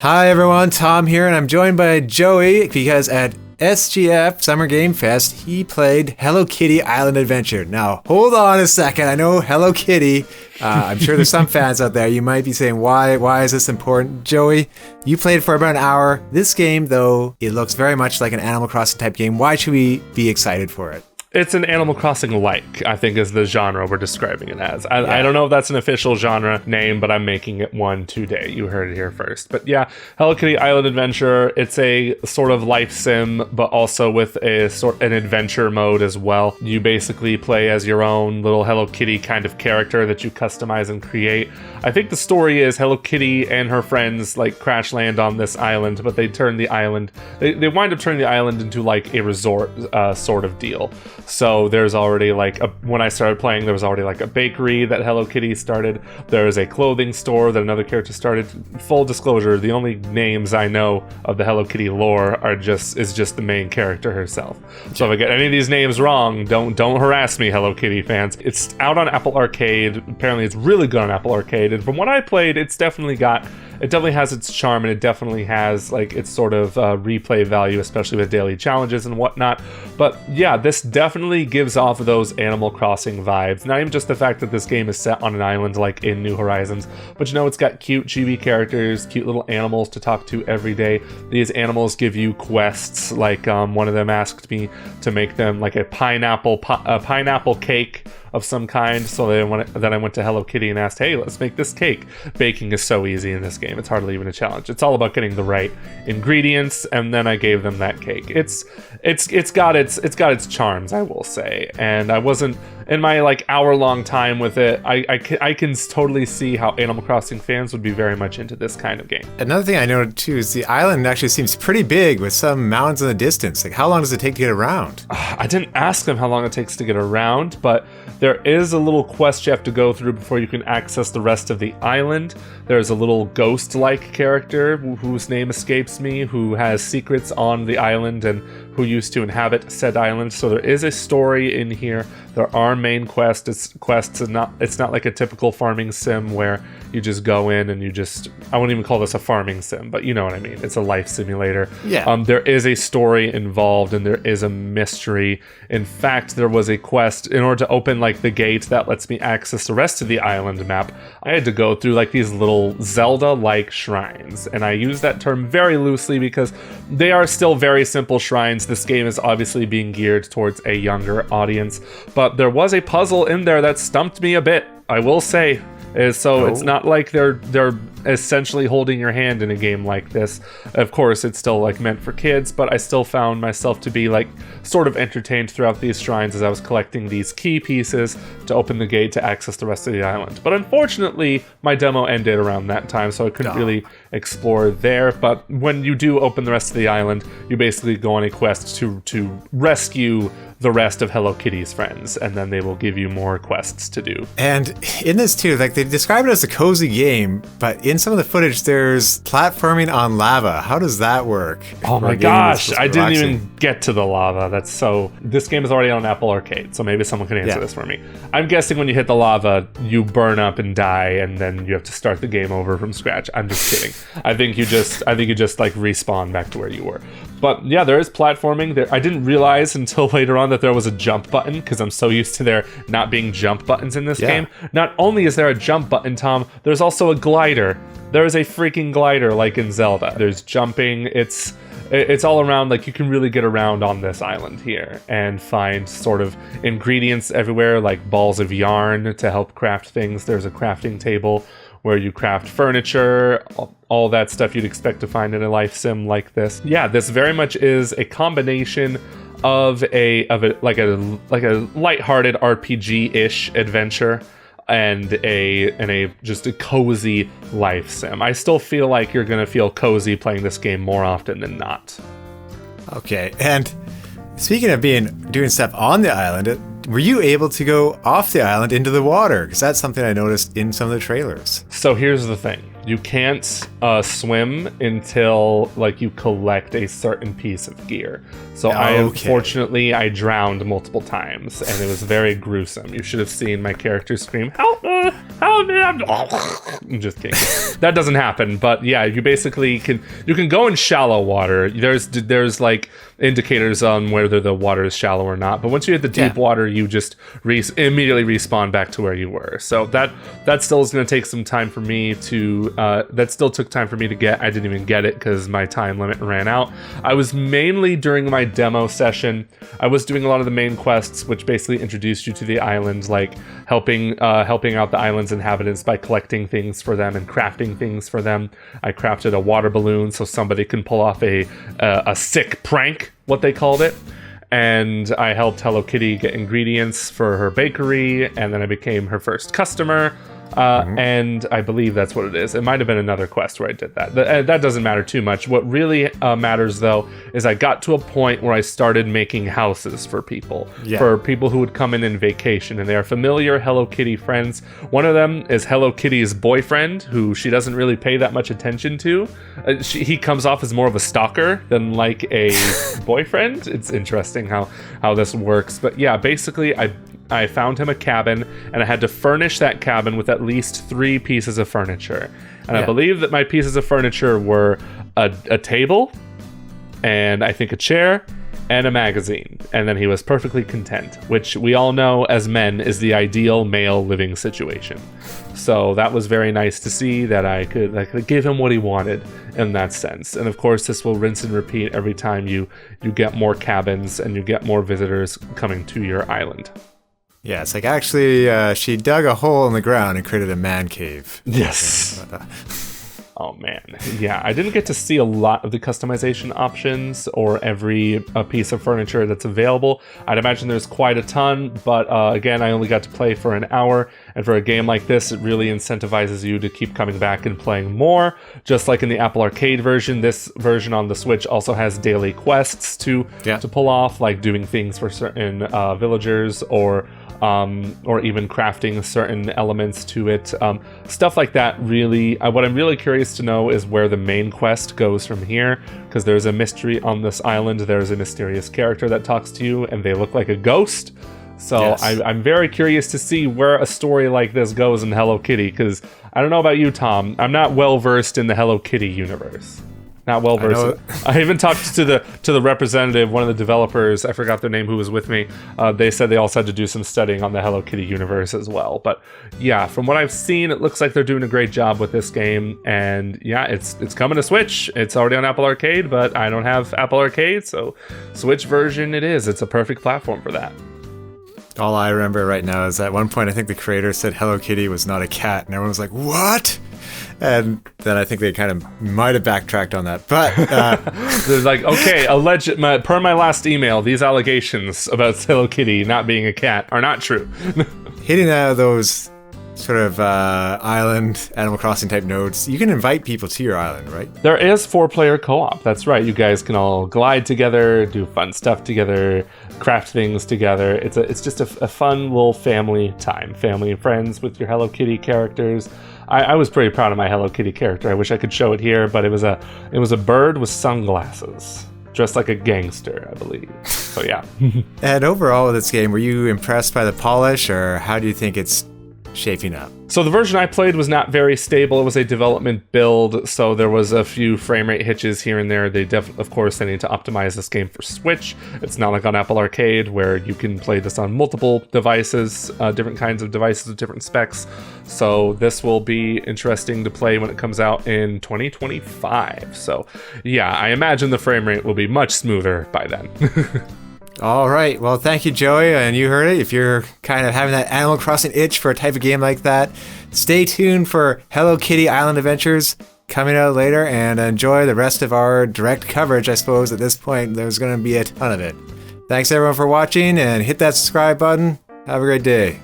Hi everyone, Tom here, and I'm joined by Joey because at SGF Summer Game Fest, he played Hello Kitty Island Adventure. Now, hold on a second. I know Hello Kitty. I'm sure there's some fans out there. You might be saying, why is this important? Joey, you played for about an hour. This game, though, it looks very much like an Animal Crossing type game. Why should we be excited for it? It's an Animal Crossing-like, I think, is the genre we're describing it as. I don't know if that's an official genre name, but I'm making it one today. You heard it here first. But yeah, Hello Kitty Island Adventure, it's a sort of life sim, but also with an adventure mode as well. You basically play as your own little Hello Kitty kind of character that you customize and create. I think the story is Hello Kitty and her friends like crash land on this island, but they turn the island, they wind up turning the island into like a resort sort of deal. So there's already when I started playing, there was already like a bakery that Hello Kitty started. There's a clothing store that another character started. Full disclosure, the only names I know of the Hello Kitty lore is just the main character herself. So if I get any of these names wrong, don't harass me, Hello Kitty fans. It's out on Apple Arcade. Apparently it's really good on Apple Arcade. And from what I played, it definitely has its charm, and it definitely has like its sort of replay value, especially with daily challenges and whatnot. But yeah, this definitely gives off those Animal Crossing vibes. Not even just the fact that this game is set on an island like in New Horizons, but it's got cute chibi characters, cute little animals to talk to every day. These animals give you quests, like one of them asked me to make them like a pineapple cake of some kind. So then I went to Hello Kitty and asked, hey, let's make this cake. Baking is so easy in this game. It's hardly even a challenge. It's all about getting the right ingredients, and then I gave them that cake. It's got its charms, I will say. And I wasn't in my like hour-long time with it. I can totally see how Animal Crossing fans would be very much into this kind of game. Another thing I noted too is the island actually seems pretty big with some mountains in the distance. Like, how long does it take to get around? I didn't ask them how long it takes to get around, but there is a little quest you have to go through before you can access the rest of the island. There's a little ghost-like character whose name escapes me, who has secrets on the island and who used to inhabit said island. So there is a story in here. There are main quests. It's not like a typical farming sim where you just go in and I wouldn't even call this a farming sim, but you know what I mean. It's a life simulator. Yeah. There is a story involved, and there is a mystery. In fact, there was a quest in order to open like the gate that lets me access the rest of the island map. I had to go through like these little Zelda-like shrines, and I use that term very loosely because they are still very simple shrines. This game is obviously being geared towards a younger audience, but there was a puzzle in there that stumped me a bit, I will say. So It's not like they're essentially holding your hand in a game like this. Of course, it's still like meant for kids, but I still found myself to be like sort of entertained throughout these shrines as I was collecting these key pieces to open the gate to access the rest of the island. But unfortunately, my demo ended around that time, so I couldn't really explore there. But when you do open the rest of the island, you basically go on a quest to rescue the rest of Hello Kitty's friends, and then they will give you more quests to do. And in this too, like, they describe it as a cozy game, but in some of the footage there's platforming on lava. How does that work? Oh my gosh, I didn't even get to the lava. This game is already on Apple Arcade, so maybe someone can answer this for me. I'm guessing when you hit the lava, you burn up and die, and then you have to start the game over from scratch. I'm just kidding. I think you just like respawn back to where you were. But yeah, there is platforming there. I didn't realize until later on that there was a jump button, because I'm so used to there not being jump buttons in this game. Not only is there a jump button, Tom, there's also a glider. There is a freaking glider like in Zelda. There's jumping. It's all around. Like, you can really get around on this island here and find sort of ingredients everywhere, like balls of yarn to help craft things. There's a crafting table where you craft furniture, all that stuff you'd expect to find in a life sim like this. Yeah, this very much is a combination of a lighthearted RPG-ish adventure and a just a cozy life sim. I still feel like you're gonna feel cozy playing this game more often than not. Okay, and speaking of doing stuff on the island, were you able to go off the island into the water? Because that's something I noticed in some of the trailers. So here's the thing. You can't swim until like you collect a certain piece of gear. So unfortunately, I drowned multiple times, and it was very gruesome. You should have seen my character scream, "Help!" help me, I'm just kidding. That doesn't happen, but yeah, you basically can go in shallow water. There's like indicators on whether the water is shallow or not, but once you hit the deep water, you just immediately respawn back to where you were. So that still is going to take some time for me to that still took time for me to get. I didn't even get it because my time limit ran out. I was mainly during my demo session, I was doing a lot of the main quests, which basically introduced you to the island, like helping out the island's inhabitants by collecting things for them and crafting things for them. I crafted a water balloon so somebody can pull off a sick prank, what they called it. And I helped Hello Kitty get ingredients for her bakery, and then I became her first customer. And I believe that's what it is. It might have been another quest where I did that. That doesn't matter too much. What really matters, though, is I got to a point where I started making houses for people. For people who would come in vacation, and they are familiar Hello Kitty friends. One of them is Hello Kitty's boyfriend, who she doesn't really pay that much attention to. He comes off as more of a stalker than like a boyfriend. It's interesting how this works. But yeah, basically I found him a cabin, and I had to furnish that cabin with at least 3 pieces of furniture. And I believe that my pieces of furniture were a table, and I think a chair, and a magazine. And then he was perfectly content, which we all know as men is the ideal male living situation. So that was very nice to see that I could give him what he wanted in that sense. And of course, this will rinse and repeat every time you get more cabins and you get more visitors coming to your island. Yeah, it's like actually she dug a hole in the ground and created a man cave. Yes. Oh man, yeah, I didn't get to see a lot of the customization options or every piece of furniture that's available. I'd imagine there's quite a ton, but again, I only got to play for an hour, and for a game like this, it really incentivizes you to keep coming back and playing more. Just like in the Apple Arcade version, this version on the Switch also has daily quests to pull off, like doing things for certain villagers or even crafting certain elements to it. Stuff like that really, what I'm really curious to know is where the main quest goes from here, because there's a mystery on this island. There's a mysterious character that talks to you, and they look like a ghost. So I'm very curious to see where a story like this goes in Hello Kitty, because I don't know about you, Tom. I'm not well versed in the Hello Kitty universe. Not well versed. I even talked to the representative, one of the developers. I forgot their name, who was with me. They said they also had to do some studying on the Hello Kitty universe as well. But yeah, from what I've seen, it looks like they're doing a great job with this game. And yeah, it's coming to Switch. It's already on Apple Arcade, but I don't have Apple Arcade, so Switch version it is. It's a perfect platform for that. All I remember right now is at one point I think the creator said Hello Kitty was not a cat, and everyone was like, "What?" And then I think they kind of might have backtracked on that. But they're like, okay, per my last email, these allegations about Hello Kitty not being a cat are not true. Hitting out of those sort of island Animal Crossing type nodes, you can invite people to your island, right? There is 4-player co-op. That's right. You guys can all glide together, do fun stuff together, craft things together. It's just a fun little family time, family and friends with your Hello Kitty characters. I was pretty proud of my Hello Kitty character. I wish I could show it here, but it was a bird with sunglasses, dressed like a gangster, I believe. So yeah. And overall with this game, were you impressed by the polish, or how do you think it's shaping up? So the version I played was not very stable. It was a development build, so there was a few frame rate hitches here and there. Of course, they need to optimize this game for Switch. It's not like on Apple Arcade, where you can play this on multiple devices, different kinds of devices with different specs. So this will be interesting to play when it comes out in 2025. So yeah, I imagine the frame rate will be much smoother by then. All right. Well, thank you, Joey. And you heard it. If you're kind of having that Animal Crossing itch for a type of game like that, stay tuned for Hello Kitty Island Adventures coming out later, and enjoy the rest of our direct coverage. I suppose at this point, there's going to be a ton of it. Thanks, everyone, for watching, and hit that subscribe button. Have a great day.